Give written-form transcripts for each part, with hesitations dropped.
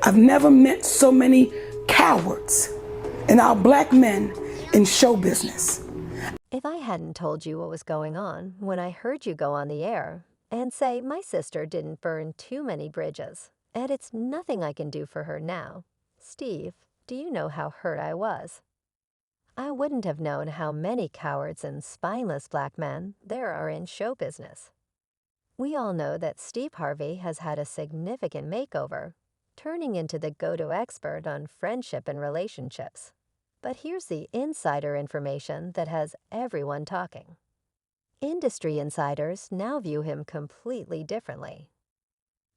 I've never met so many cowards in our black men in show business. If I hadn't told you what was going on when I heard you go on the air and say my sister didn't burn too many bridges, and it's nothing I can do for her now, Steve, do you know how hurt I was? I wouldn't have known how many cowards and spineless black men there are in show business. We all know that Steve Harvey has had a significant makeover, turning into the go-to expert on friendship and relationships. But here's the insider information that has everyone talking. Industry insiders now view him completely differently.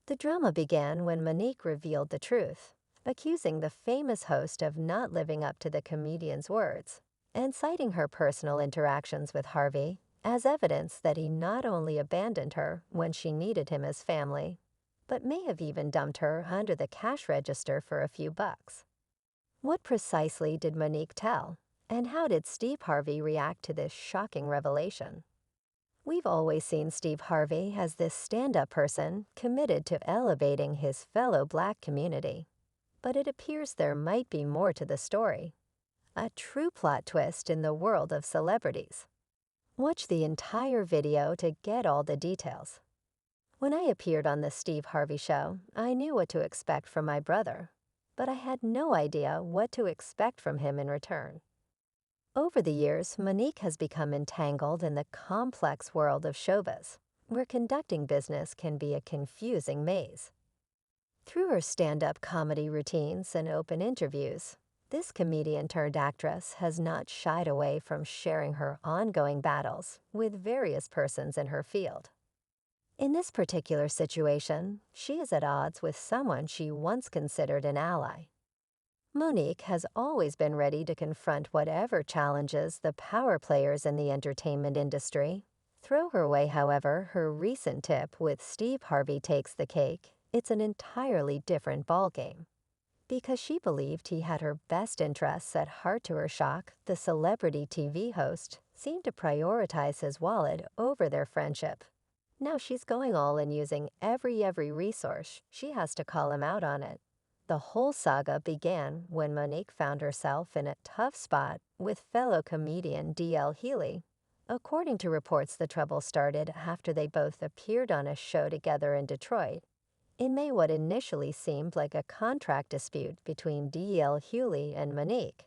The drama began when Monique revealed the truth, accusing the famous host of not living up to the comedian's words, and citing her personal interactions with Harvey as evidence that he not only abandoned her when she needed him as family, but may have even dumped her under the cash register for a few bucks. What precisely did Monique tell, and how did Steve Harvey react to this shocking revelation? We've always seen Steve Harvey as this stand-up person committed to elevating his fellow black community. But it appears there might be more to the story. A true plot twist in the world of celebrities. Watch the entire video to get all the details. When I appeared on the Steve Harvey Show, I knew what to expect from my brother, but I had no idea what to expect from him in return. Over the years, Monique has become entangled in the complex world of showbiz, where conducting business can be a confusing maze. Through her stand-up comedy routines and open interviews, this comedian-turned-actress has not shied away from sharing her ongoing battles with various persons in her field. In this particular situation, she is at odds with someone she once considered an ally. Monique has always been ready to confront whatever challenges the power players in the entertainment industry throw her way. However, her recent tip with Steve Harvey takes the cake. It's an entirely different ballgame. Because she believed he had her best interests at heart. To her shock, the celebrity TV host seemed to prioritize his wallet over their friendship. Now she's going all in, using every resource she has to call him out on it. The whole saga began when Monique found herself in a tough spot with fellow comedian D.L. Hughley. According to reports, the trouble started after they both appeared on a show together in Detroit. In May, what initially seemed like a contract dispute between D.L. Hughley and Monique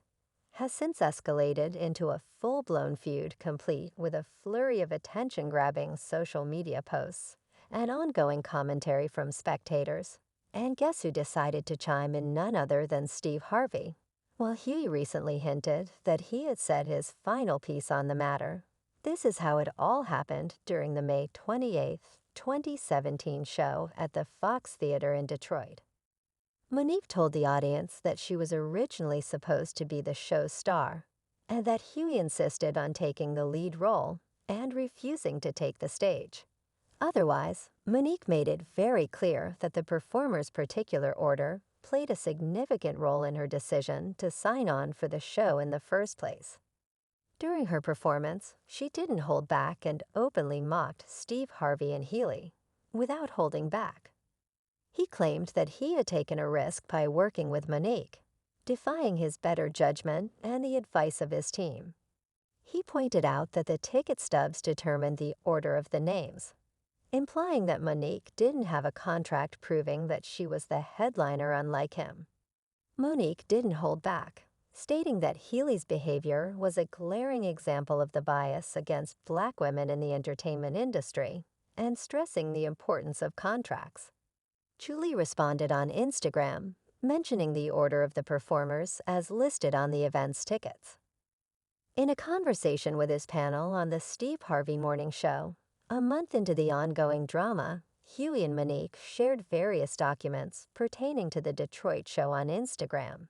has since escalated into a full-blown feud, complete with a flurry of attention-grabbing social media posts and ongoing commentary from spectators. And guess who decided to chime in? None other than Steve Harvey. While Huey recently hinted that he had said his final piece on the matter, this is how it all happened during the May 28, 2017 show at the Fox Theater in Detroit. Monique told the audience that she was originally supposed to be the show's star, and that Huey insisted on taking the lead role and refusing to take the stage. Otherwise, Monique made it very clear that the performer's particular order played a significant role in her decision to sign on for the show in the first place. During her performance, she didn't hold back and openly mocked Steve Harvey and Hughley without holding back. He claimed that he had taken a risk by working with Monique, defying his better judgment and the advice of his team. He pointed out that the ticket stubs determined the order of the names, implying that Monique didn't have a contract proving that she was the headliner, unlike him. Monique didn't hold back, stating that Hughley's behavior was a glaring example of the bias against black women in the entertainment industry, and stressing the importance of contracts. Julie responded on Instagram, mentioning the order of the performers as listed on the event's tickets. In a conversation with his panel on the Steve Harvey Morning Show, a month into the ongoing drama, Huey and Monique shared various documents pertaining to the Detroit show on Instagram.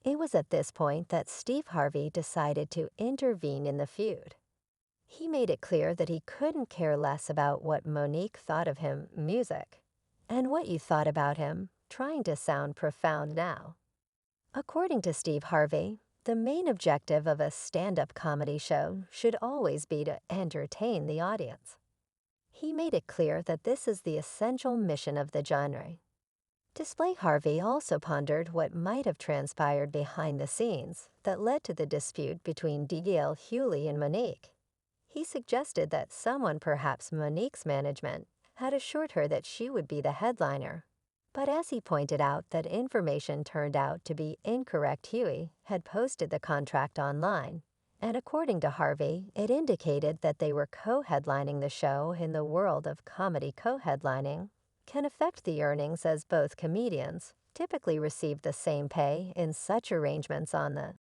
It was at this point that Steve Harvey decided to intervene in the feud. He made it clear that he couldn't care less about what Monique thought of him, music, and what you thought about him, trying to sound profound now. According to Steve Harvey, the main objective of a stand-up comedy show should always be to entertain the audience. He made it clear that this is the essential mission of the genre. Display Harvey also pondered what might have transpired behind the scenes that led to the dispute between D.L. Hewley and Monique. He suggested that someone, perhaps Monique's management, had assured her that she would be the headliner. But as he pointed out that information turned out to be incorrect, Huey had posted the contract online, and according to Harvey, it indicated that they were co-headlining the show in the world of comedy. Co-headlining can affect the earnings, as both comedians typically receive the same pay in such arrangements. On the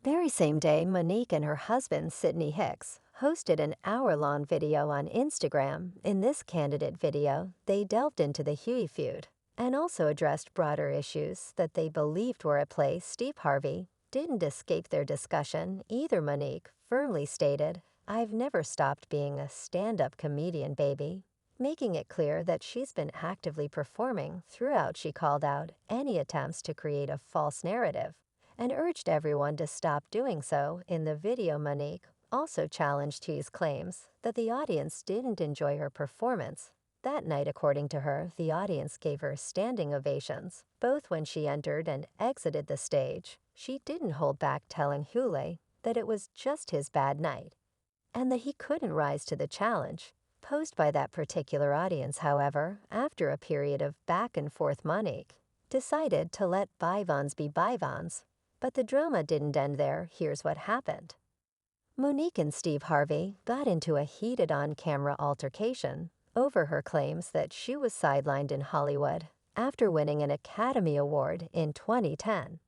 very same day, Monique and her husband, Sidney Hicks, hosted an hour-long video on Instagram. In this candidate video, they delved into the Huey feud and also addressed broader issues that they believed were at play. Steve Harvey didn't escape their discussion either. Monique firmly stated, "I've never stopped being a stand-up comedian, baby," making it clear that she's been actively performing throughout. She called out any attempts to create a false narrative and urged everyone to stop doing so. In the video, Monique also challenged Huey's claims that the audience didn't enjoy her performance. That night, according to her, the audience gave her standing ovations, both when she entered and exited the stage. She didn't hold back, telling Hewley that it was just his bad night and that he couldn't rise to the challenge posed by that particular audience. However, after a period of back and forth, Monique decided to let bygones be bygones. But the drama didn't end there. Here's what happened. Monique and Steve Harvey got into a heated on-camera altercation over her claims that she was sidelined in Hollywood after winning an Academy Award in 2010,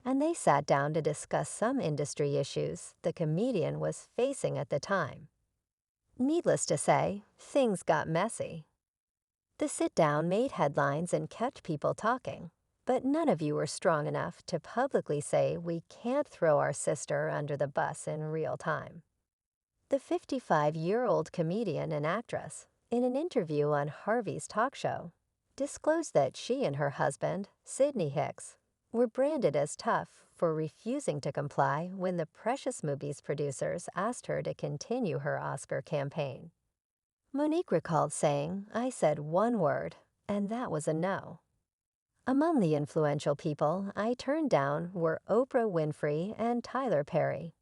and they sat down to discuss some industry issues the comedian was facing at the time. Needless to say, things got messy. The sit-down made headlines and kept people talking, but none of you were strong enough to publicly say we can't throw our sister under the bus in real time. The 55-year-old comedian and actress, in an interview on Harvey's talk show, disclosed that she and her husband, Sidney Hicks, were branded as tough for refusing to comply when the Precious Movies producers asked her to continue her Oscar campaign. Monique recalled saying, "I said one word, and that was a no." Among the influential people I turned down were Oprah Winfrey and Tyler Perry.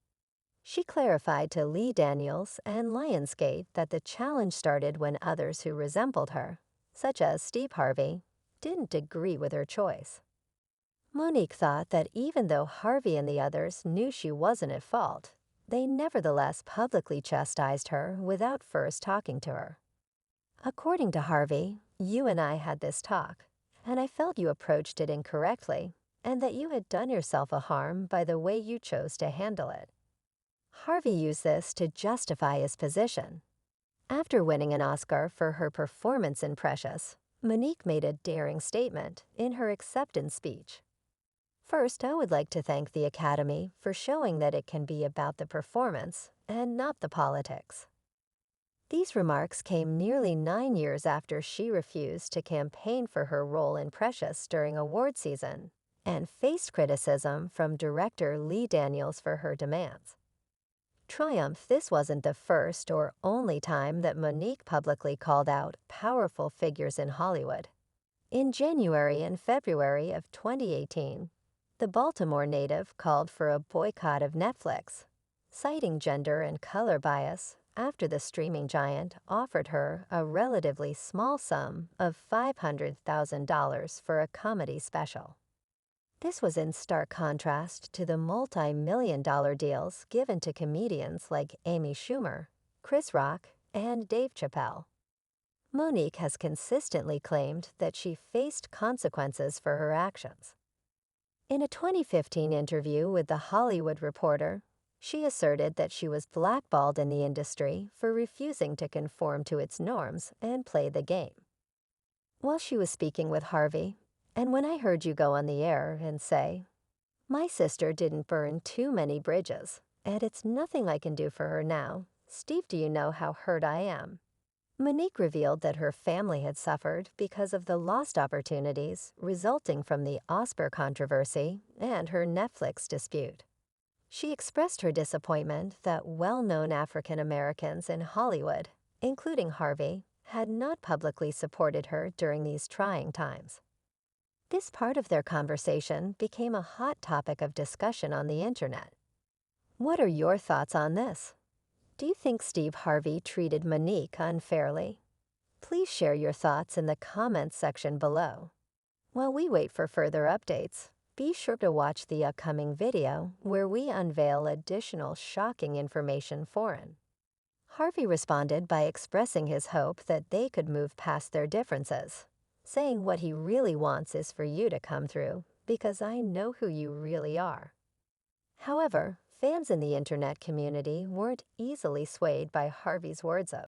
She clarified to Lee Daniels and Lionsgate that the challenge started when others who resembled her, such as Steve Harvey, didn't agree with her choice. Monique thought that even though Harvey and the others knew she wasn't at fault, they nevertheless publicly chastised her without first talking to her. According to Harvey, "You and I had this talk, and I felt you approached it incorrectly, and that you had done yourself a harm by the way you chose to handle it." Harvey used this to justify his position. After winning an Oscar for her performance in Precious, Monique made a daring statement in her acceptance speech. "First, I would like to thank the Academy for showing that it can be about the performance and not the politics." These remarks came nearly 9 years after she refused to campaign for her role in Precious during award season and faced criticism from director Lee Daniels for her demands. Triumph, this wasn't the first or only time that Monique publicly called out powerful figures in Hollywood. In January and February of 2018, the Baltimore native called for a boycott of Netflix, citing gender and color bias after the streaming giant offered her a relatively small sum of $500,000 for a comedy special. This was in stark contrast to the multi-million-dollar deals given to comedians like Amy Schumer, Chris Rock, and Dave Chappelle. Monique has consistently claimed that she faced consequences for her actions. In a 2015 interview with The Hollywood Reporter, she asserted that she was blackballed in the industry for refusing to conform to its norms and play the game. While she was speaking with Harvey, "And when I heard you go on the air and say, 'My sister didn't burn too many bridges, and it's nothing I can do for her now, Steve, do you know how hurt I am?'" Monique revealed that her family had suffered because of the lost opportunities resulting from the Oscar controversy and her Netflix dispute. She expressed her disappointment that well-known African Americans in Hollywood, including Harvey, had not publicly supported her during these trying times. This part of their conversation became a hot topic of discussion on the internet. What are your thoughts on this? Do you think Steve Harvey treated Monique unfairly? Please share your thoughts in the comments section below. While we wait for further updates, be sure to watch the upcoming video where we unveil additional shocking information foreign. Harvey responded by expressing his hope that they could move past their differences, saying what he really wants is for you to come through because I know who you really are. However, fans in the internet community weren't easily swayed by Harvey's words of